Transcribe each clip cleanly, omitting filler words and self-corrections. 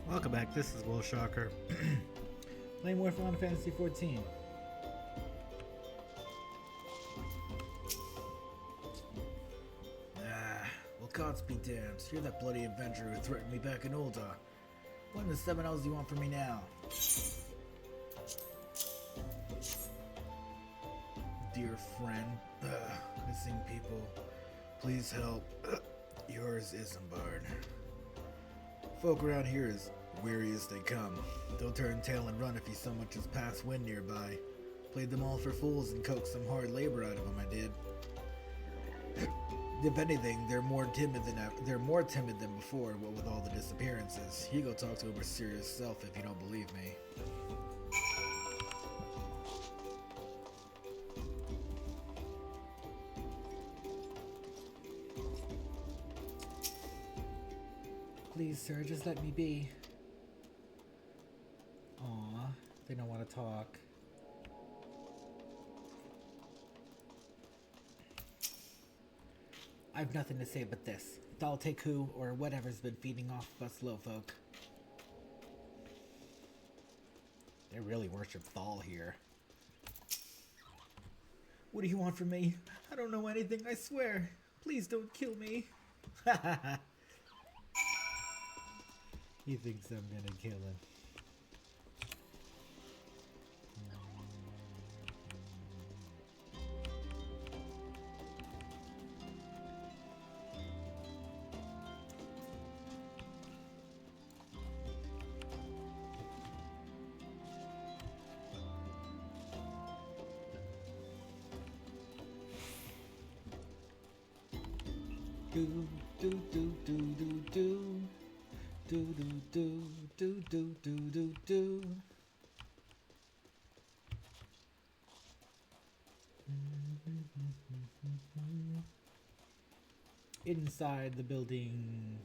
Welcome back, this is WILSHOCKER. Playing more Final Fantasy XIV. Well, gods be damned. You're that bloody avenger who threatened me back in Ul'dah. What in the seven hells do you want from me now? Dear friend, missing people, please help. Yours, Isambard. Folk around here is weary as they come. They'll turn tail and run if you so much as pass wind nearby. Played them all for fools and coaxed some hard labor out of them, I did. If anything, they're more timid than before, what with all the disappearances. You go talk to a mysterious self if you don't believe me. Please, sir, just let me be. Aw, they don't want to talk. I've nothing to say but this. Thal take who, or whatever's been feeding off of us low folk. They really worship Thal here. What do you want from me? I don't know anything, I swear. Please don't kill me. He thinks I'm gonna kill him. Do do do do do do do do do do do do do. Inside the building.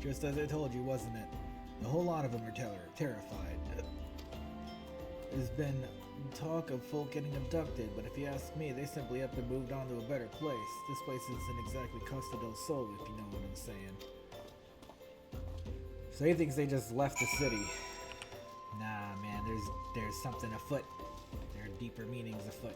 Just as I told you, wasn't it? A whole lot of them are terrified. There's been talk of folk getting abducted, but if you ask me, they simply up and moved on to a better place. This place isn't exactly Costa del Sol, if you know what I'm saying. So he thinks they just left the city. Nah, man, there's something afoot. There are deeper meanings afoot.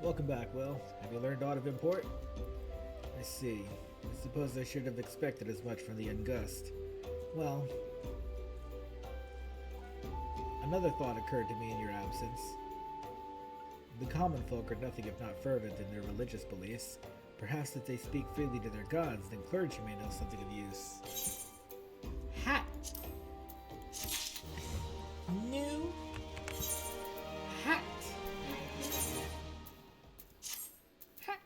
Welcome back, Will. Have you learned aught of import? I see. I suppose I should have expected as much from the Ungust. Well, another thought occurred to me in your absence. The common folk are nothing if not fervent in their religious beliefs. Perhaps if they speak freely to their gods, then clergy may know something of use. Hat! New hat! Hat!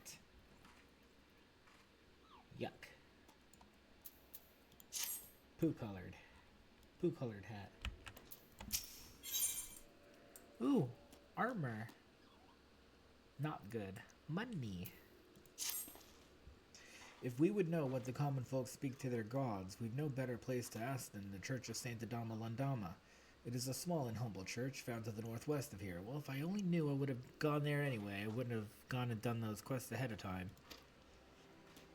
Yuck. Poo-colored. Poo-colored hat. Ooh, armor. Not good. Money. If we would know what the common folk speak to their gods, we've no better place to ask than the Church of Saint Adama Landama. It is a small and humble church found to the northwest of here. Well, if I only knew, I would have gone there anyway. I wouldn't have gone and done those quests ahead of time.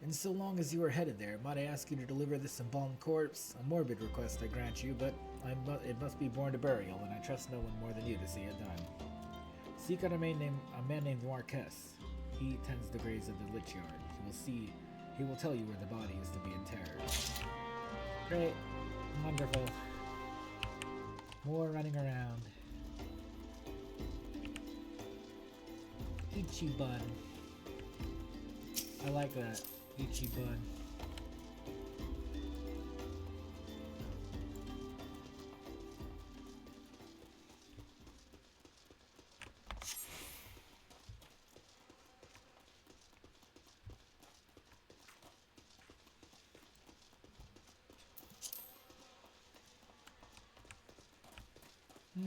And so long as you are headed there, might I ask you to deliver this embalmed corpse? A morbid request, I grant you, but it must be borne to burial, and I trust no one more than you to see it done. Seek out a man named Marquez. He tends the graves of the lich yard. He will tell you where the body is to be interred. Great. Wonderful. More running around. Ichiban. I like that. Ichiban.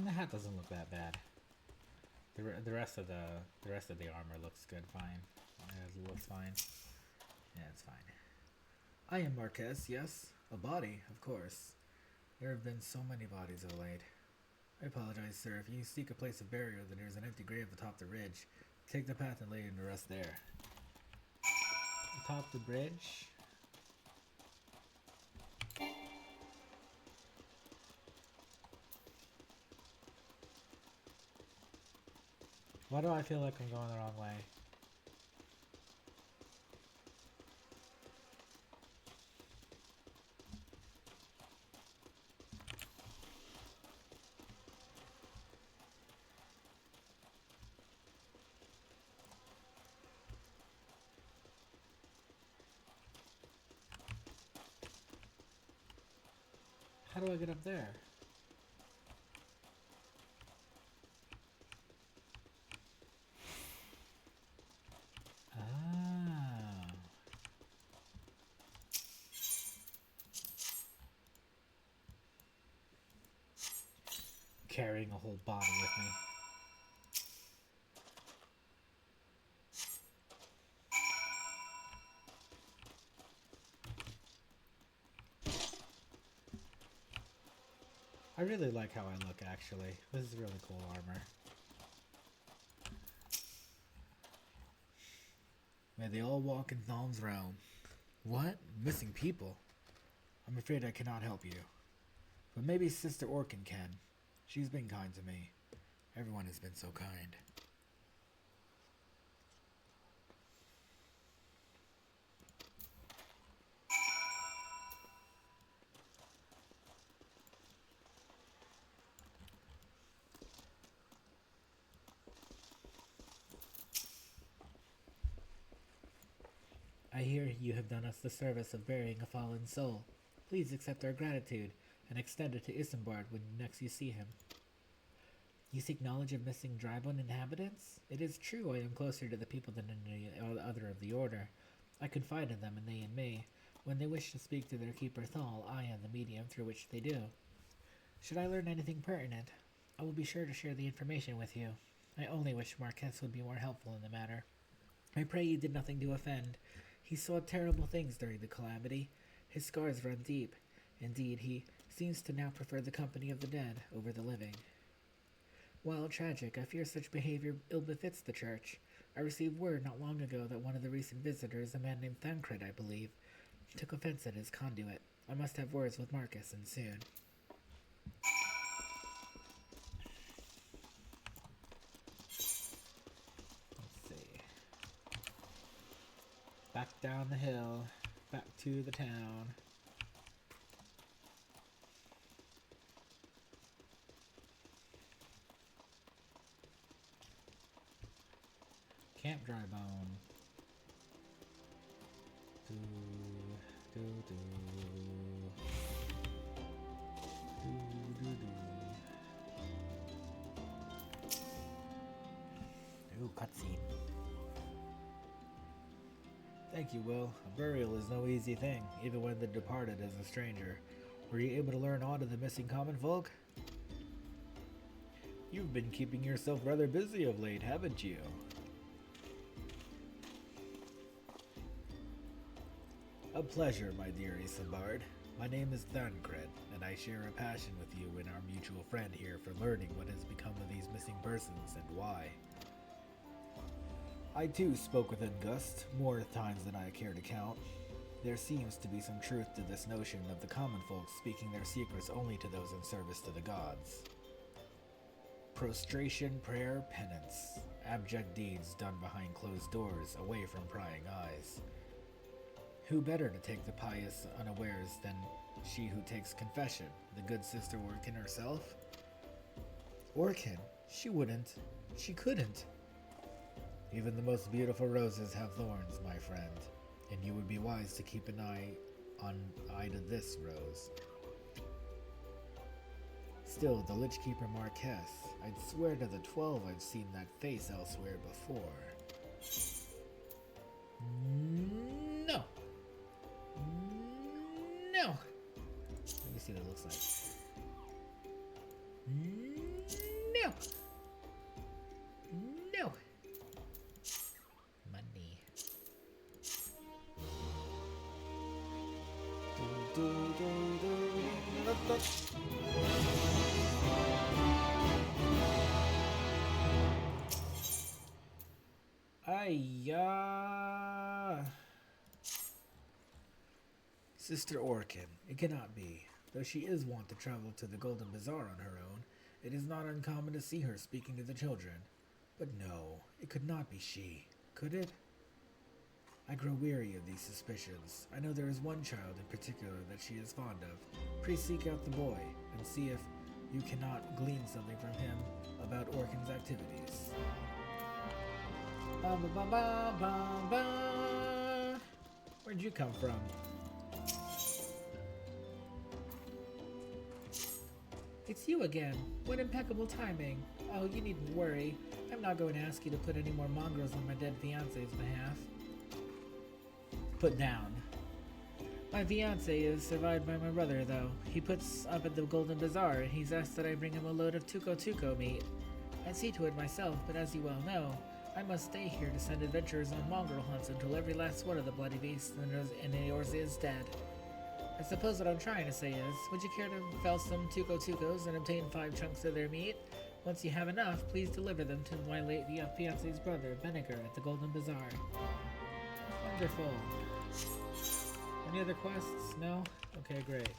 The hat doesn't look that bad. The rest of the armor looks good, fine. It looks fine. Yeah, it's fine. I am Marquez, yes. A body, of course. There have been so many bodies of late. I apologize, sir. If you seek a place of burial, then there's an empty grave atop the ridge. Take the path and lay in to rest there. Atop the bridge? Why do I feel like I'm going the wrong way? How do I get up there? Ah. Carrying a whole body with me. I really like how I look, actually. This is really cool armor. May they all walk in Thalm's realm. What? Missing people? I'm afraid I cannot help you. But maybe Sister Orkin can. She's been kind to me. Everyone has been so kind. I hear you have done us the service of burying a fallen soul. Please accept our gratitude and extend it to Isambard when next you see him. You seek knowledge of missing Drybone inhabitants? It is true I am closer to the people than any other of the Order. I confide in them and they in me. When they wish to speak to their keeper Thal, I am the medium through which they do. Should I learn anything pertinent, I will be sure to share the information with you. I only wish Marquez would be more helpful in the matter. I pray you did nothing to offend. He saw terrible things during the calamity. His scars run deep. Indeed, he seems to now prefer the company of the dead over the living. While tragic, I fear such behavior ill befits the church. I received word not long ago that one of the recent visitors, a man named Thancred, I believe, took offense at his conduit. I must have words with Marcus, and soon. Let's see. Back down the hill, back to the town. Camp Drybone. Do, do, do. Do, do, do. Ooh, cutscene. Thank you, Will. A burial is no easy thing, even when the departed is a stranger. Were you able to learn aught of the missing common folk? You've been keeping yourself rather busy of late, haven't you? A pleasure, my dear Isambard. My name is Thancred, and I share a passion with you and our mutual friend here for learning what has become of these missing persons and why. I too spoke with Ingust, more times than I care to count. There seems to be some truth to this notion of the common folk speaking their secrets only to those in service to the gods. Prostration, prayer, penance. Abject deeds done behind closed doors, away from prying eyes. Who better to take the pious unawares than she who takes confession, the good Sister Orkin herself? Orkin? She wouldn't. She couldn't. Even the most beautiful roses have thorns, my friend, and you would be wise to keep an eye to this rose. Still, the Lich Keeper Marquez, I'd swear to the 12 I've seen that face elsewhere before. No! No! Let me see what it looks like. No! No! Money. Ayya! Sister Orkin, it cannot be. Though she is wont to travel to the Golden Bazaar on her own, it is not uncommon to see her speaking to the children. But no, it could not be she, could it? I grow weary of these suspicions. I know there is one child in particular that she is fond of. Please seek out the boy, and see if you cannot glean something from him about Orkin's activities. Ba ba ba ba ba ba. Where'd you come from? It's you again. What impeccable timing. Oh, you needn't worry. I'm not going to ask you to put any more mongrels on my dead fiancé's behalf. Put down. My fiancé is survived by my brother, though. He puts up at the Golden Bazaar, and he's asked that I bring him a load of tuco meat. I'd see to it myself, but as you well know, I must stay here to send adventurers on mongrel hunts until every last one of the bloody beasts in yours is dead. I suppose what I'm trying to say is, would you care to fell some tucos and obtain 5 chunks of their meat? Once you have enough, please deliver them to my late fiancé's brother, Vinegar, at the Golden Bazaar. Wonderful. Any other quests? No? Okay, great.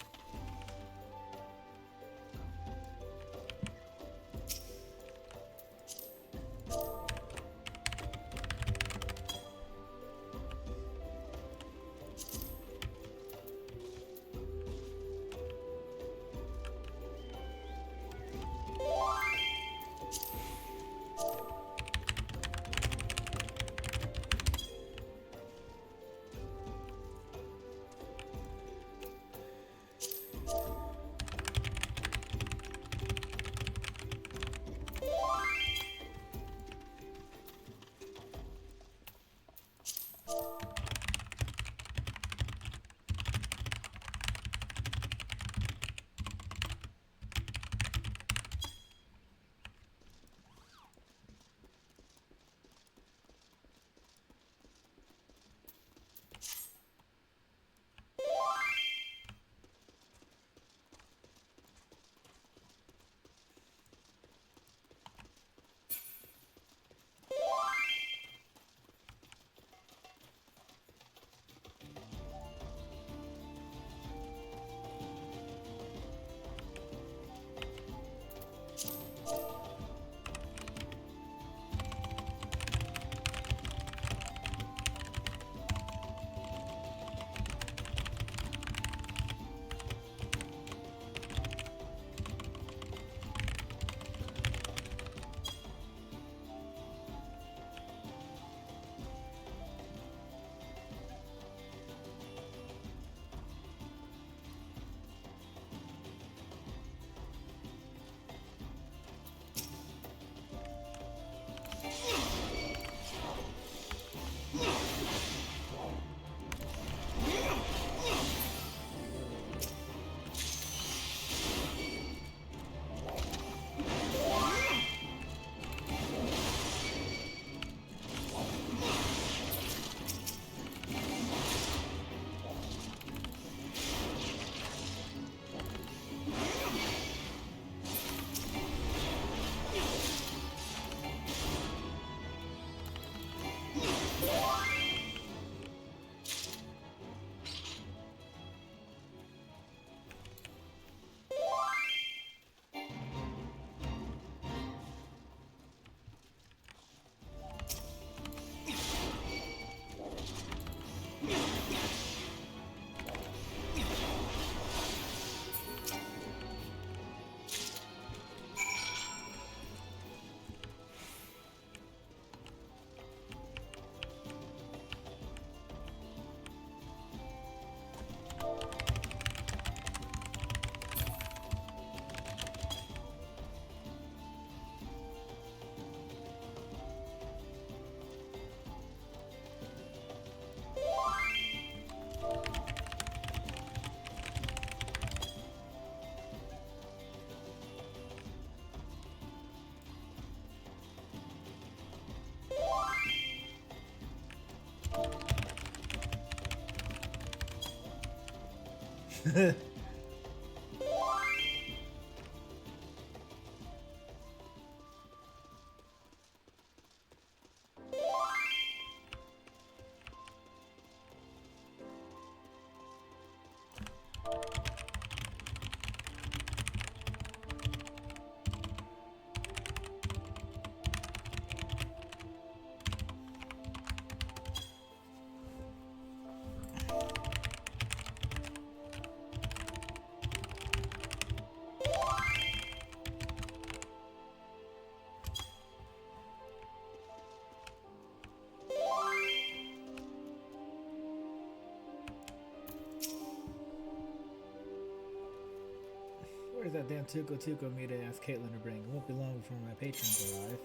Where's that damn Tuco meat I asked Caitlin to bring? It won't be long before my patrons arrive.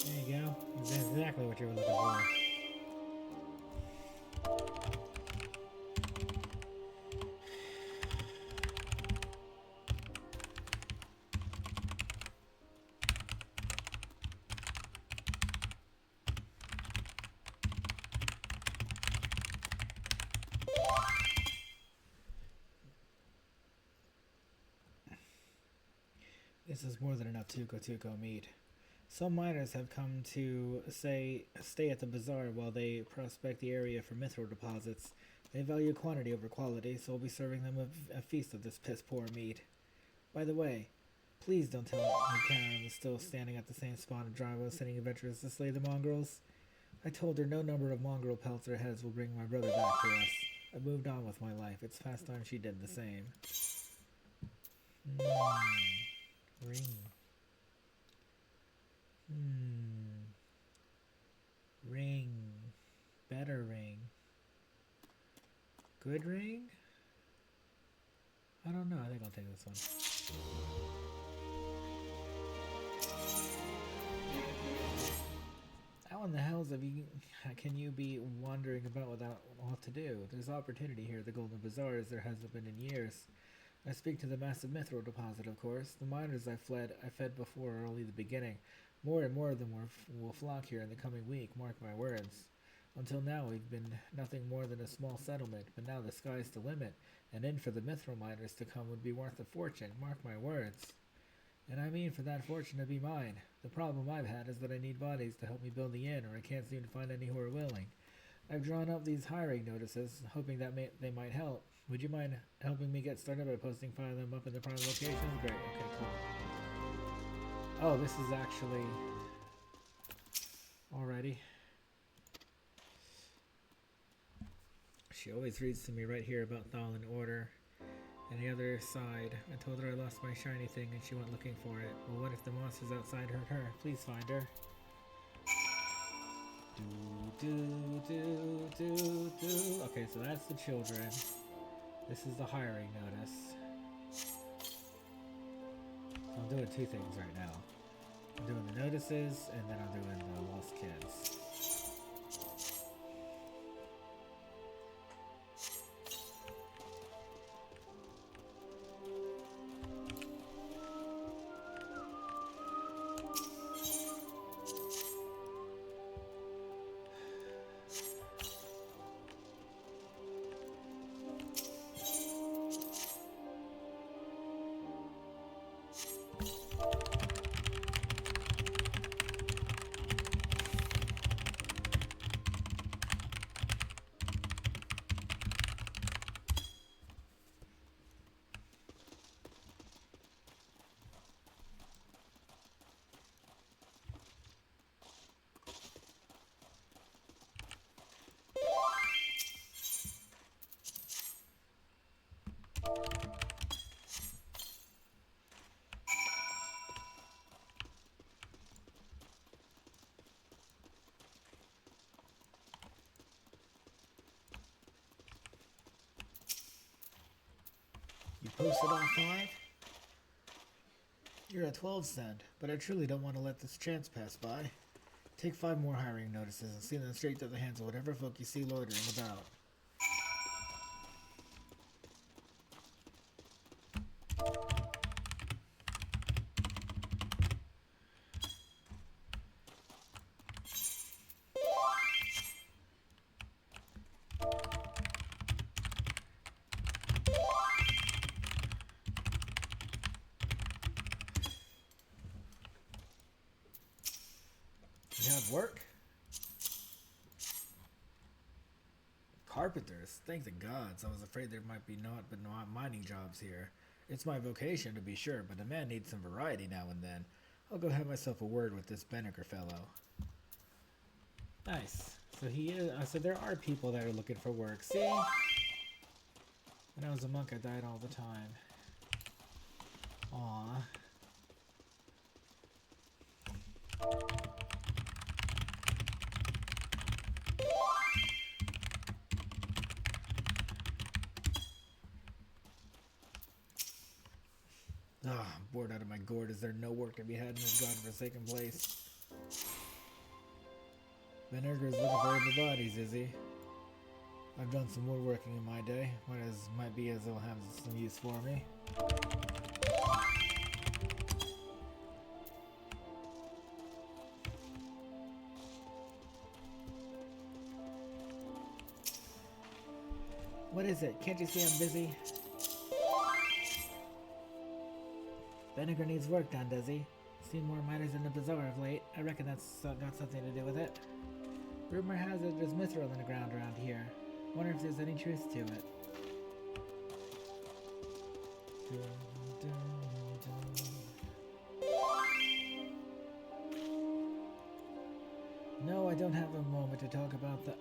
There you go. That's exactly what you were looking for. This is more than enough Tuco meat. Some miners have come to stay at the bazaar while they prospect the area for mithril deposits. They value quantity over quality, so we'll be serving them a feast of this piss-poor meat. By the way, please don't tell me Karen was still standing at the same spot in Drivo, sending adventurers to slay the mongrels. I told her no number of mongrel pelts or heads will bring my brother back to us. I moved on with my life. It's past time she did the same. Ring. Ring. Better ring. Good ring? I don't know. I think I'll take this one. How in the hell can you be wandering about without what to do? There's opportunity here at the Golden Bazaar as there hasn't been in years. I speak to the massive mithril deposit, of course. The miners I fed before are only the beginning. More and more of them will flock here in the coming week, mark my words. Until now, we've been nothing more than a small settlement, but now the sky's the limit. An inn for the mithril miners to come would be worth a fortune, mark my words. And I mean for that fortune to be mine. The problem I've had is that I need bodies to help me build the inn, or I can't seem to find any who are willing. I've drawn up these hiring notices, hoping that they might help. Would you mind helping me get started by posting 5 of them up in the prime locations? Great, okay, cool. Oh, this is actually... Alrighty. She always reads to me right here about Thal and Order. And the other side, I told her I lost my shiny thing and she went looking for it. Well, what if the monsters outside hurt her? Please find her. Okay, so that's the children. This is the hiring notice. I'm doing 2 things right now. I'm doing the notices, and then I'm doing the lost kids. You posted all 5? You're at 12 cent, but I truly don't want to let this chance pass by. Take 5 more hiring notices and send them straight to the hands of whatever folk you see loitering about. You have work? Carpenters? Thank the gods. I was afraid there might be not mining jobs here. It's my vocation to be sure, but a man needs some variety now and then. I'll go have myself a word with this Benneker fellow. Nice. So he is. So there are people that are looking for work. See? When I was a monk, I died all the time. Aww. I'm bored out of my gourd. Is there no work to be had in this godforsaken place? Vinegar's looking for the bodies, is he? I've done some woodworking in my day. Might be as it'll have some use for me. What is it? Can't you see I'm busy? Vinegar needs work done, does he? Seen more miners in the bazaar of late. I reckon that's got something to do with it. Rumor has it there's mithril in the ground around here. Wonder if there's any truth to it. No, I don't have a moment to talk about the...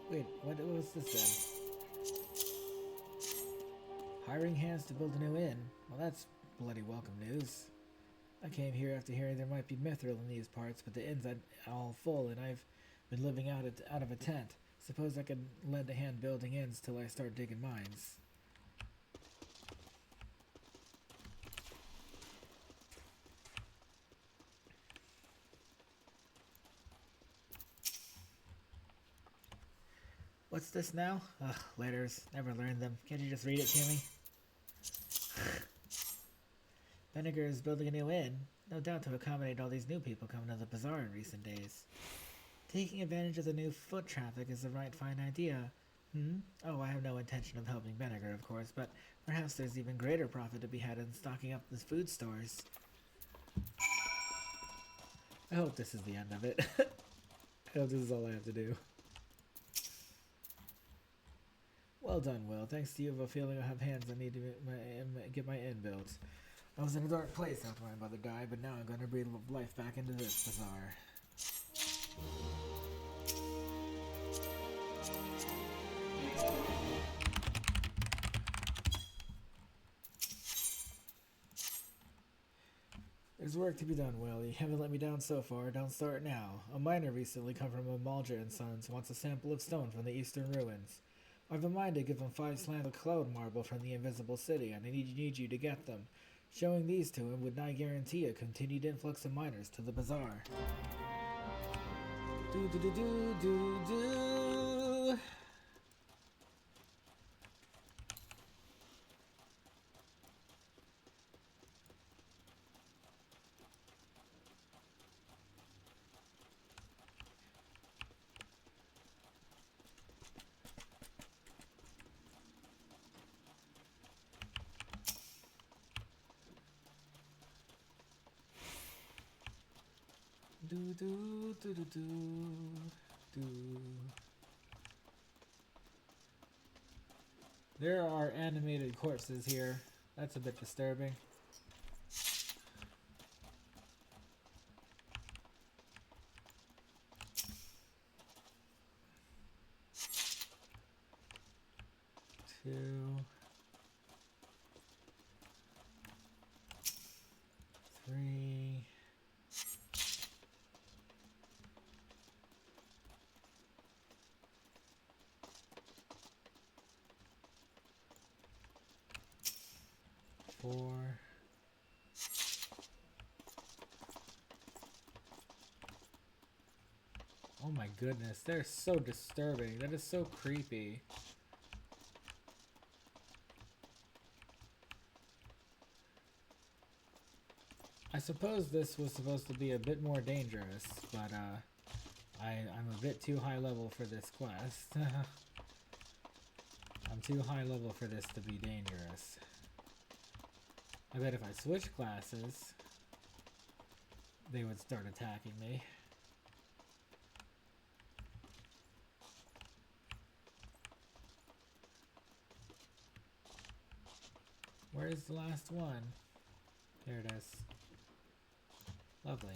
Wait, what was this then? Hiring hands to build a new inn? Well, that's bloody welcome news. I came here after hearing there might be mithril in these parts, but the inn's all full and I've been living out of a tent. Suppose I could lend a hand building inns till I start digging mines. What's this now? Ugh, letters. Never learned them. Can't you just read it to me? Vinegar is building a new inn, no doubt to accommodate all these new people coming to the bazaar in recent days. Taking advantage of the new foot traffic is a right fine idea. Oh, I have no intention of helping Vinegar, of course, but perhaps there's even greater profit to be had in stocking up the food stores. I hope this is the end of it. I hope this is all I have to do. Well done, Will. Thanks to you, I have a feeling I have hands I need to get my inn built. I was in a dark place after my mother died, but now I'm going to breathe life back into this bazaar. There's work to be done, Will. You haven't let me down so far. Don't start now. A miner recently come from Amalja and Sons wants a sample of stone from the eastern ruins. I've a mind to give him 5 slabs of cloud marble from the invisible city, and I need you to get them. Showing these to him would not guarantee a continued influx of miners to the bazaar. Do. There are animated corpses here. That's a bit disturbing. Two, 3. 4. Oh my goodness, they're so disturbing. That is so creepy. I suppose this was supposed to be a bit more dangerous, but I'm a bit too high level for this quest. I'm too high level for this to be dangerous. I bet if I switch classes, they would start attacking me. Where's the last one? There it is. Lovely.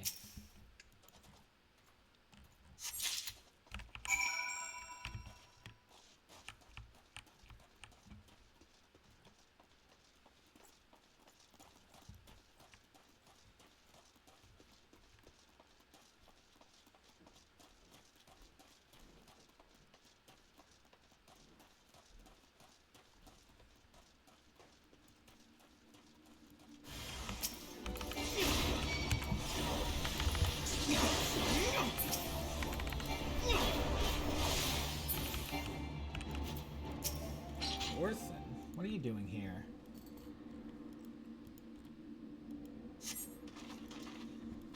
Orson, what are you doing here?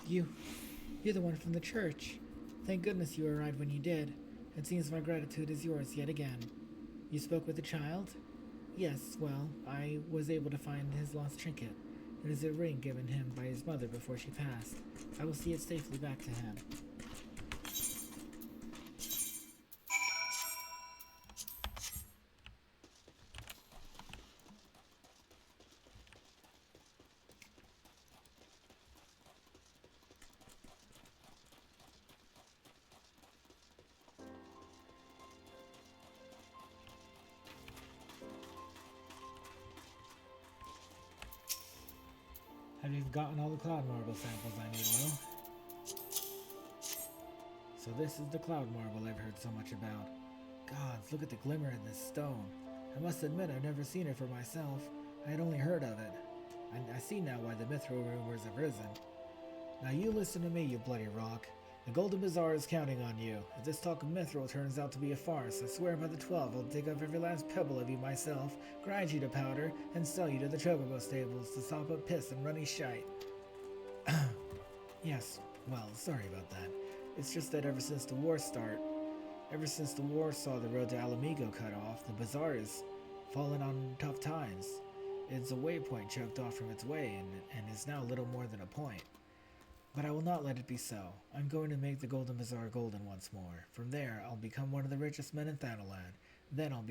You're the one from the church. Thank goodness you arrived when you did. It seems my gratitude is yours yet again. You spoke with the child? Yes, well, I was able to find his lost trinket. It is a ring given him by his mother before she passed. I will see it safely back to him. Have you gotten all the cloud marble samples I need, Will? So this is the cloud marble I've heard so much about. Gods, look at the glimmer in this stone. I must admit I've never seen it for myself. I had only heard of it. I see now why the Mithril rumors have risen. Now you listen to me, you bloody rock. The Golden Bazaar is counting on you. If this talk of Mithril turns out to be a farce, I swear by the 12 I'll dig up every last pebble of you myself, grind you to powder, and sell you to the Chocobo stables to sop up piss and runny shite. Yes, well, sorry about that. It's just that ever since the war saw the road to Alamigo cut off, the bazaar has fallen on tough times. It's a waypoint choked off from its way and is now little more than a point. But I will not let it be so. I'm going to make the Golden Bazaar golden once more. From there, I'll become one of the richest men in Thanalan. Then I'll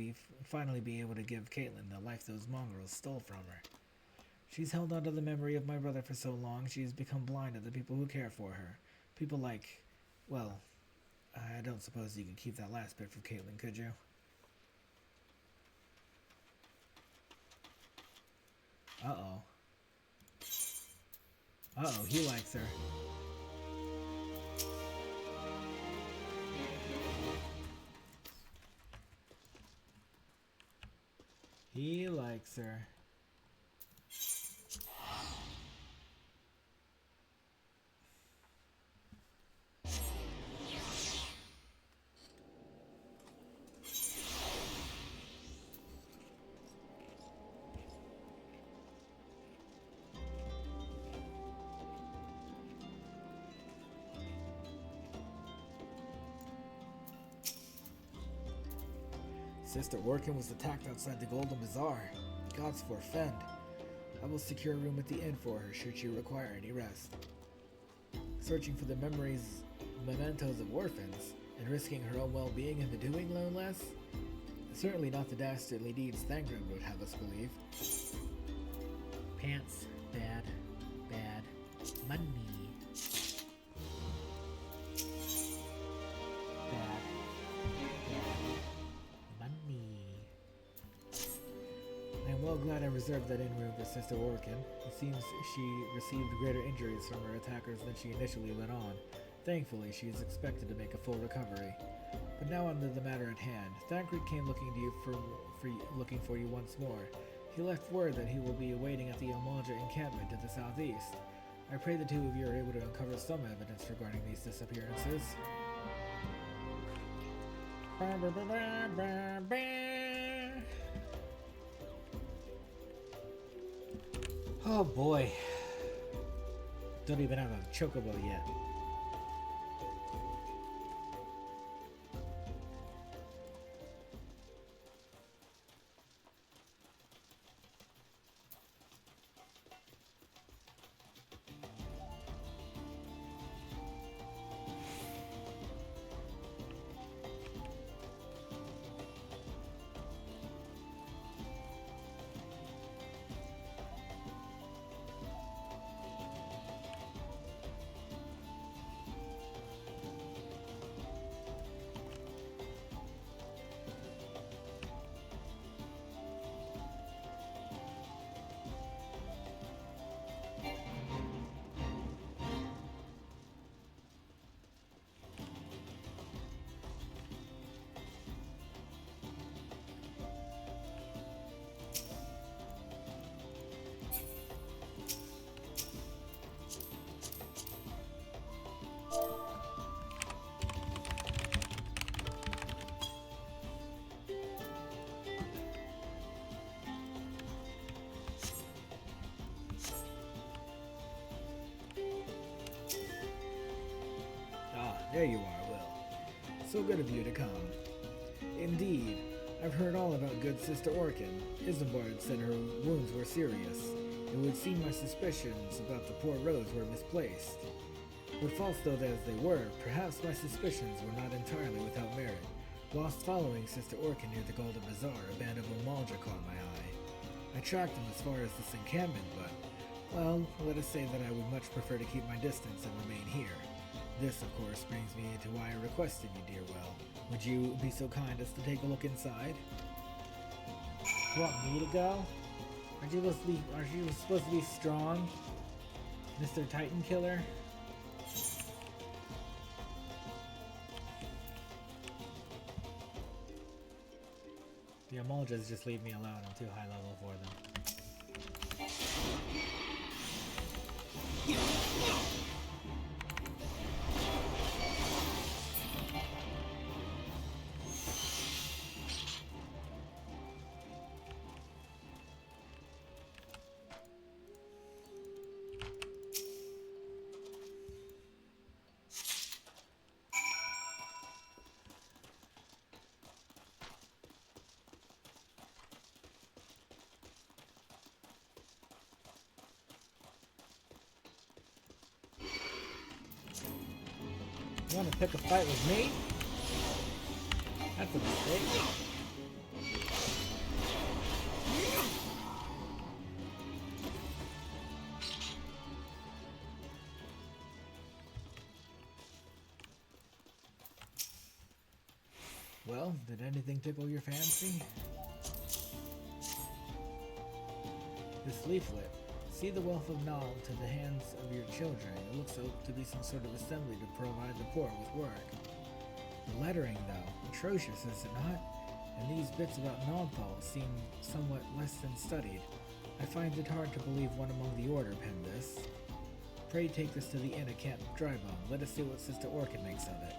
finally be able to give Caitlin the life those mongrels stole from her. She's held on to the memory of my brother for so long, she's become blind to the people who care for her. People like, well, I don't suppose you could keep that last bit from Caitlin, could you? Uh-oh. Uh-oh, he likes her. He likes her. Sister Orkin was attacked outside the Golden Bazaar. Gods forfend. I will secure a room at the inn for her should she require any rest. Searching for the mementos of orphans, and risking her own well-being in the doing, no less? Certainly not the dastardly deeds Thangren would have us believe. Pants. Bad. Bad. Money. Well, glad I reserved that inn room for Sister Orkin. It seems she received greater injuries from her attackers than she initially let on. Thankfully, she is expected to make a full recovery. But now on to the matter at hand. Thancred came looking for you once more. He left word that he will be awaiting at the Ilmalja encampment to the southeast. I pray the two of you are able to uncover some evidence regarding these disappearances. Oh boy. Don't even have a chocobo yet. There you are, Will. So good of you to come. Indeed, I've heard all about good Sister Orkin. Isambard said her wounds were serious. It would seem my suspicions about the poor Rose were misplaced. But false though as they were, perhaps my suspicions were not entirely without merit. Whilst following Sister Orkin near the Golden Bazaar, a band of Omaldra caught my eye. I tracked them as far as this encampment, but, well, let us say that I would much prefer to keep my distance and remain here. This, of course, brings me to why I requested you, dear Will. Would you be so kind as to take a look inside? You want me to go? Aren't you supposed to be strong, Mr. Titan Killer? The Omaldras just leave me alone. I'm too high level for them. You want to pick a fight with me? That's a mistake. Well, did anything tickle your fancy? This leaflet. See the wealth of knowledge to the hands of your children. It looks to be some sort of assembly to provide the poor with work. The lettering, though, atrocious, is it not? And these bits about Nodthal seem somewhat less than studied. I find it hard to believe one among the Order penned this. Pray take this to the inn at Camp Drybone. Let us see what Sister Orkin makes of it.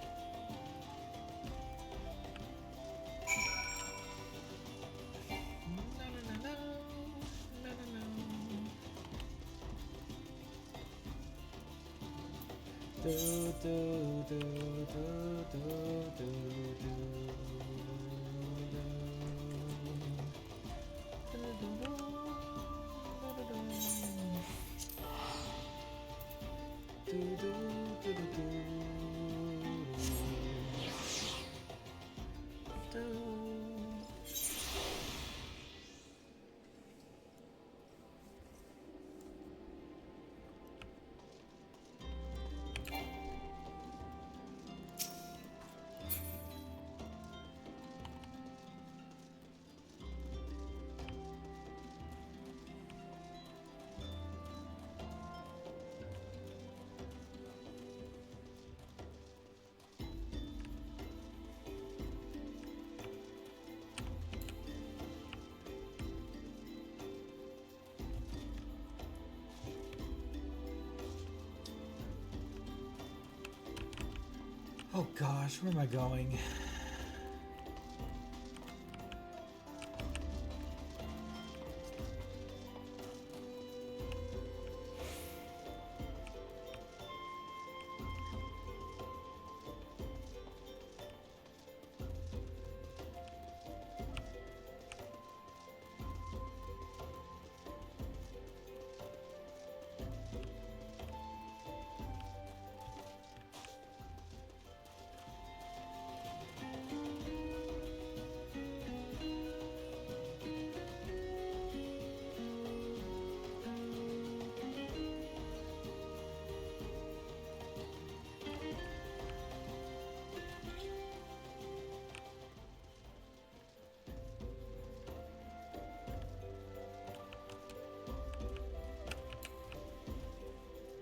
Oh gosh, where am I going?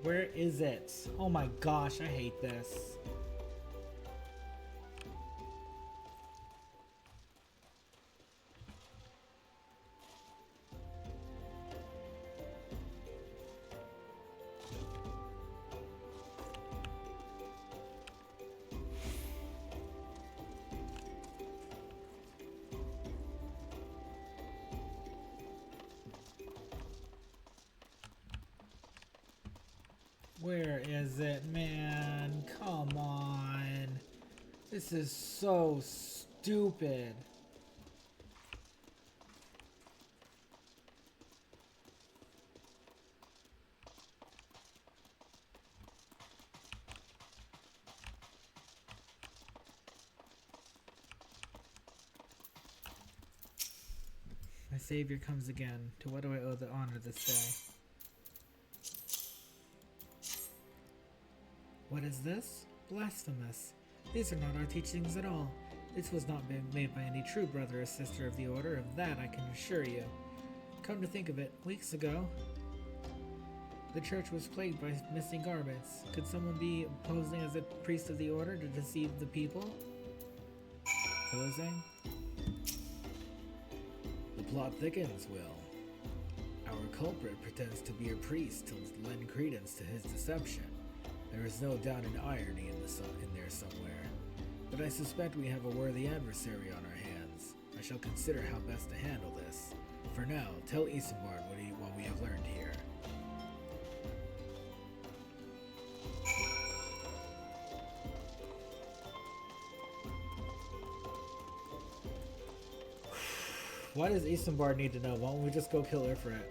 Where is it? Oh my gosh, I hate this. Where is it, man? Come on. This is so stupid. My savior comes again. To what do I owe the honor this day? What is this? Blasphemous. These are not our teachings at all. This was not made by any true brother or sister of the order, of that I can assure you. Come to think of it, weeks ago, the church was plagued by missing garments. Could someone be posing as a priest of the order to deceive the people? Posing? The plot thickens, Will. Our culprit pretends to be a priest to lend credence to his deception. There is no doubt an irony in there somewhere, but I suspect we have a worthy adversary on our hands. I shall consider how best to handle this. For now, tell Isambard what we have learned here. Why does Isambard need to know? Why don't we just go kill Ifrit?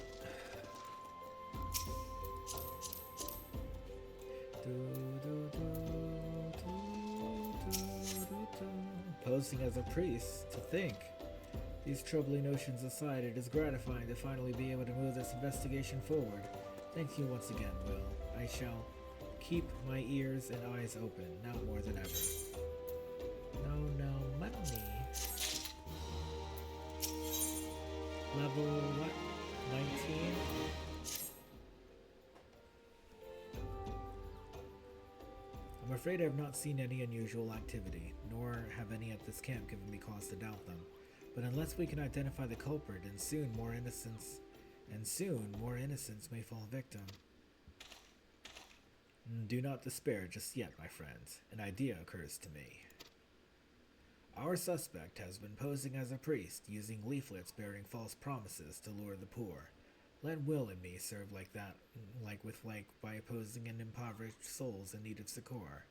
Posing as a priest, to think. These troubling notions aside, it is gratifying to finally be able to move this investigation forward. Thank you once again, Will. I shall keep my ears and eyes open, now more than ever. No money. Level, what? 19? I'm afraid I have not seen any unusual activity, nor have any at this camp given me cause to doubt them. But unless we can identify the culprit, and soon more innocents may fall victim. Do not despair just yet, my friends. An idea occurs to me. Our suspect has been posing as a priest, using leaflets bearing false promises to lure the poor. Let Will and me serve like that, by posing as impoverished souls in need of succor.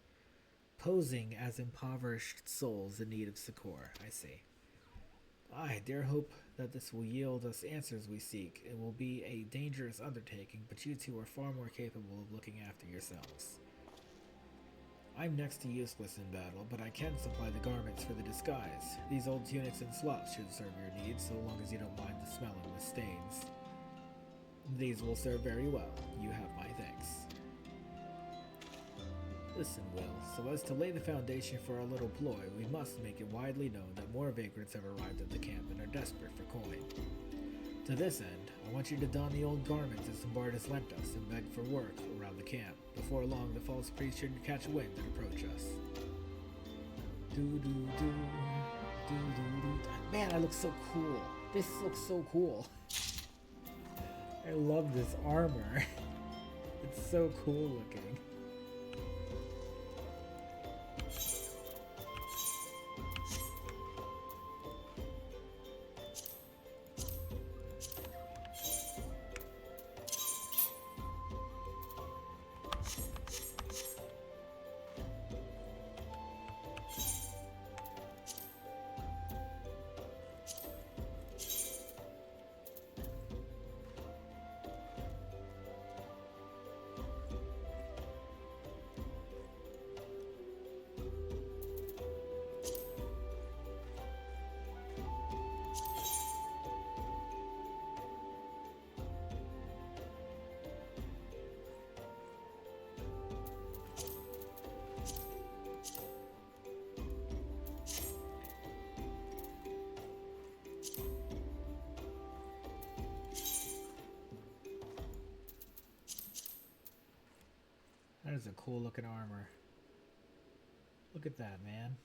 Posing as impoverished souls in need of succor, I see. I dare hope that this will yield us answers we seek. It will be a dangerous undertaking, but you two are far more capable of looking after yourselves. I'm next to useless in battle, but I can supply the garments for the disguise. These old tunics and slops should serve your needs, so long as you don't mind the smell of the stains. These will serve very well. You have my thanks. Listen, Will, so as to lay the foundation for our little ploy, we must make it widely known that more vagrants have arrived at the camp and are desperate for coin. To this end, I want you to don the old garments Isambard has lent us and beg for work around the camp. Before long, the false priest should catch wind and approach us. Man, I look so cool. This looks so cool. I love this armor. It's so cool looking. That is a cool looking armor. Look at that, man.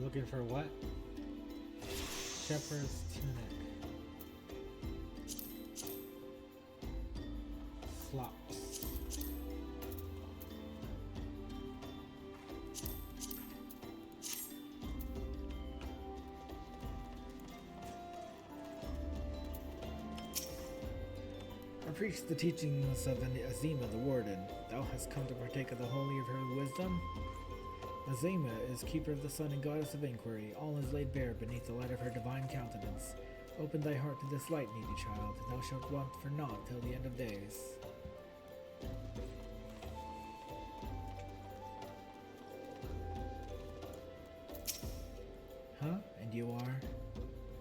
Looking for what? Shepherd's tunic. Flops. I preach the teachings of Azima the Warden. Thou hast come to partake of the holy of her wisdom? Azima is keeper of the sun and goddess of inquiry. All is laid bare beneath the light of her divine countenance. Open thy heart to this light, needy child. Thou shalt want for naught till the end of days. Huh? And you are?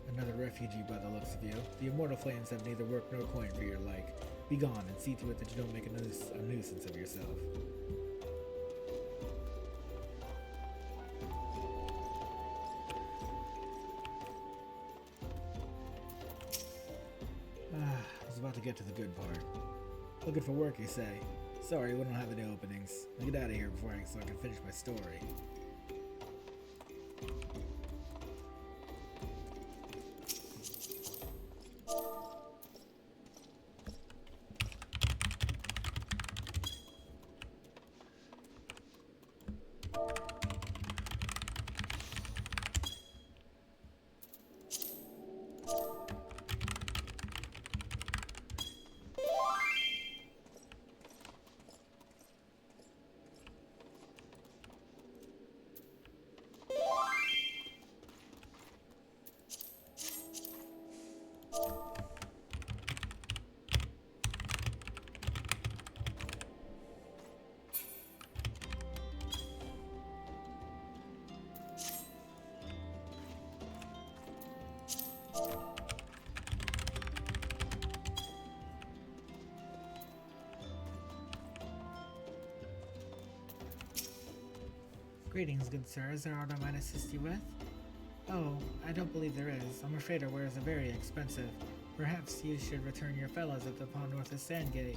Another refugee by the looks of you. The immortal flames have neither work nor coin for your like. Be gone and see to it that you don't make a nuisance of yourself. I was about to get to the good part. Looking for work, you say? Sorry, we don't have any openings. Now get out of here so I can finish my story. Greetings, good sir. Is there aught I might assist you with? Oh, I don't believe there is. I'm afraid our wares are very expensive. Perhaps you should return your fellows at the pond north of Sandgate.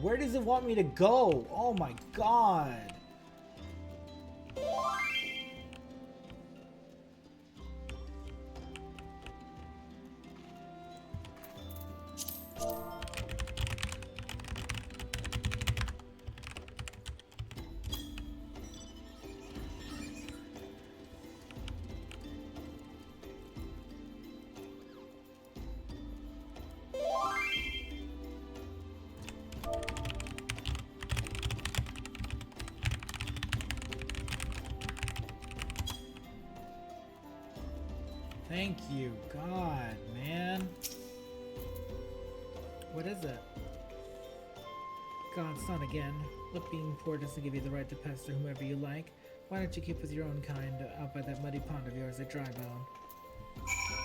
Where does it want me to go? Oh my god. Thank you, God, man. What is it? God's son again. Look, being poor doesn't give you the right to pester whomever you like. Why don't you keep with your own kind out by that muddy pond of yours at Drybone?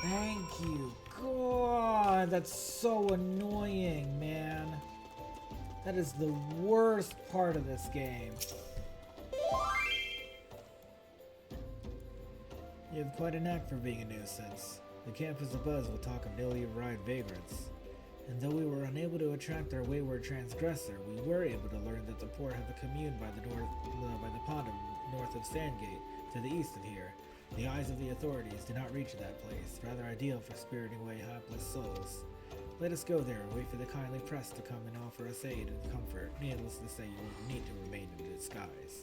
Thank you. God, that's so annoying, man. That is the worst part of this game. You have quite a knack for being a nuisance. The camp is abuzz with talk of newly arrived vagrants. And though we were unable to attract our wayward transgressor, we were able to learn that the poor have a commune by the pond north of Sandgate, to the east of here. The eyes of the authorities do not reach that place, rather ideal for spiriting away hapless souls. Let us go there and wait for the kindly press to come and offer us aid and comfort. Needless to say, you will need to remain in disguise.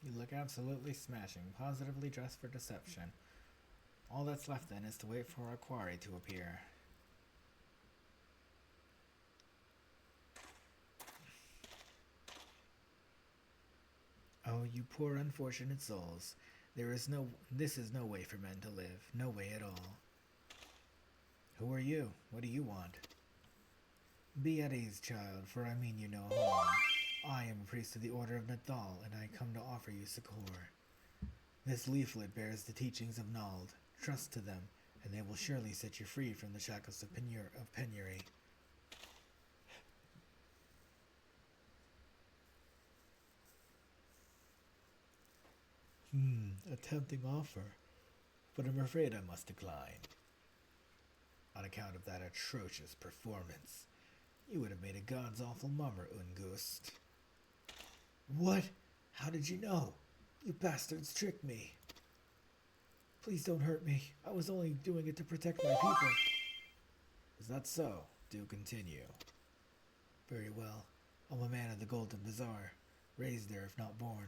You look absolutely smashing, positively dressed for deception. All that's left then is to wait for our quarry to appear. Oh, you poor unfortunate souls. This is no way for men to live. No way at all. Who are you? What do you want? Be at ease, child, for I mean you no harm. I am a priest of the Order of Nathal, and I come to offer you succor. This leaflet bears the teachings of Nald. Trust to them, and they will surely set you free from the shackles of penury. A tempting offer, but I'm afraid I must decline. On account of that atrocious performance. You would have made a god's awful mummer, Ungust. What? How did you know? You bastards tricked me. Please don't hurt me. I was only doing it to protect my people. Is that so? Do continue. Very well. I'm a man of the Golden Bazaar, raised there if not born.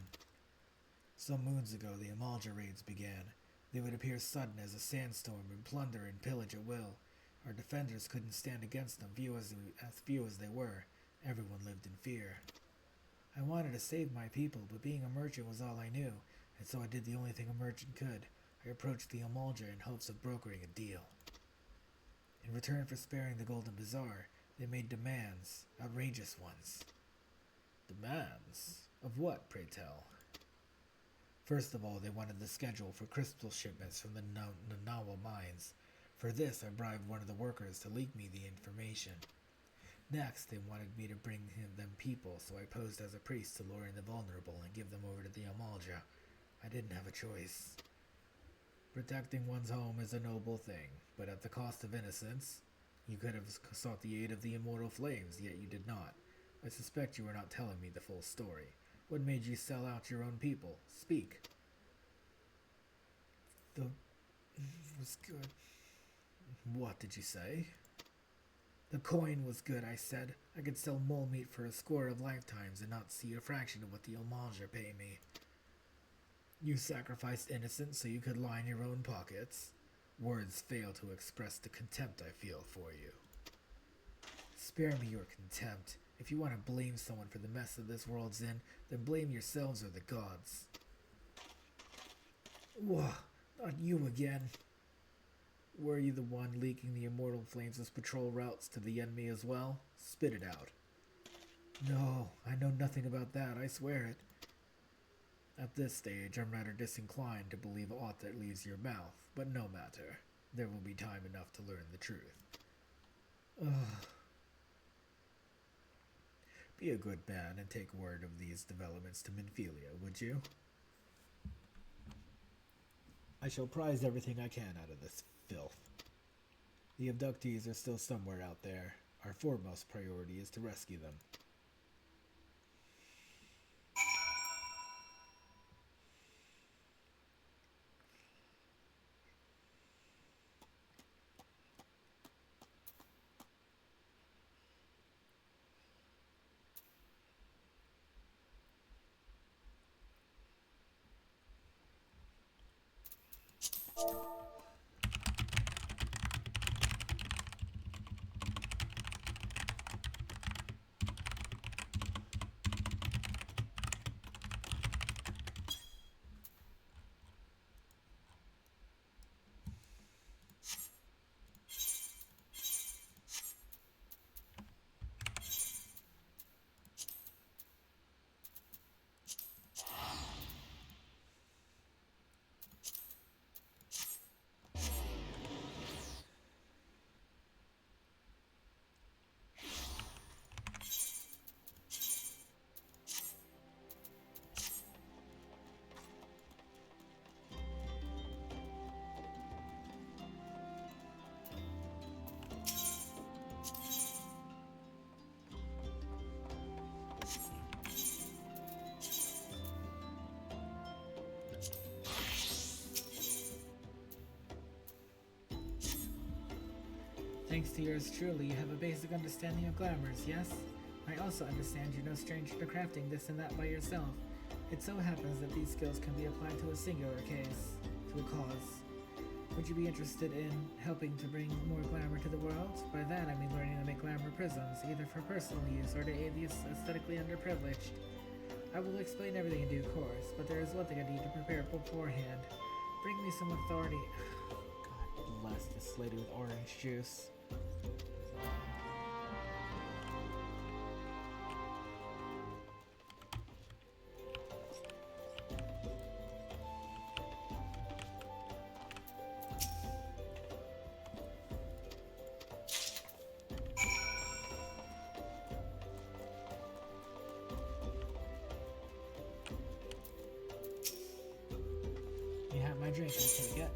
Some moons ago, the Amalja raids began. They would appear sudden as a sandstorm and plunder and pillage at will. Our defenders couldn't stand against them, as few as they were. Everyone lived in fear. I wanted to save my people, but being a merchant was all I knew, and so I did the only thing a merchant could. I approached the Amalja in hopes of brokering a deal. In return for sparing the Golden Bazaar, they made demands, outrageous ones. Demands? Of what, pray tell? First of all, they wanted the schedule for crystal shipments from the Nanawa mines. For this, I bribed one of the workers to leak me the information. Next, they wanted me to bring them people, so I posed as a priest to lure in the vulnerable and give them over to the Amalja. I didn't have a choice. Protecting one's home is a noble thing, but at the cost of innocence. You could have sought the aid of the immortal flames, yet you did not. I suspect you are not telling me the full story. What made you sell out your own people? Speak. The was good. What did you say? The coin was good, I said. I could sell mole meat for a score of lifetimes and not see a fraction of what the Amalja pay me. You sacrificed innocence so you could line your own pockets. Words fail to express the contempt I feel for you. Spare me your contempt. If you want to blame someone for the mess that this world's in, then blame yourselves or the gods. Whoa, not you again. Were you the one leaking the immortal flames' patrol routes to the enemy as well? Spit it out. No, I know nothing about that, I swear it. At this stage, I'm rather disinclined to believe aught that leaves your mouth, but no matter. There will be time enough to learn the truth. Ugh. Be a good man and take word of these developments to Minfilia, would you? I shall prize everything I can out of this filth. The abductees are still somewhere out there. Our foremost priority is to rescue them. Thanks to yours truly, you have a basic understanding of glamours, yes? I also understand you're no stranger to crafting this and that by yourself. It so happens that these skills can be applied to a singular case, to a cause. Would you be interested in helping to bring more glamour to the world? By that I mean learning to make glamour prisms, either for personal use or to aid the aesthetically underprivileged. I will explain everything in due course, but there is one thing I need to prepare beforehand. Bring me some authority. God bless this lady with orange juice. You have my drink, I take it.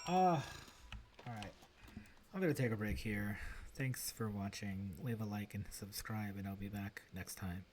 Alright. I'm gonna take a break here. Thanks for watching. Leave a like and subscribe, and I'll be back next time.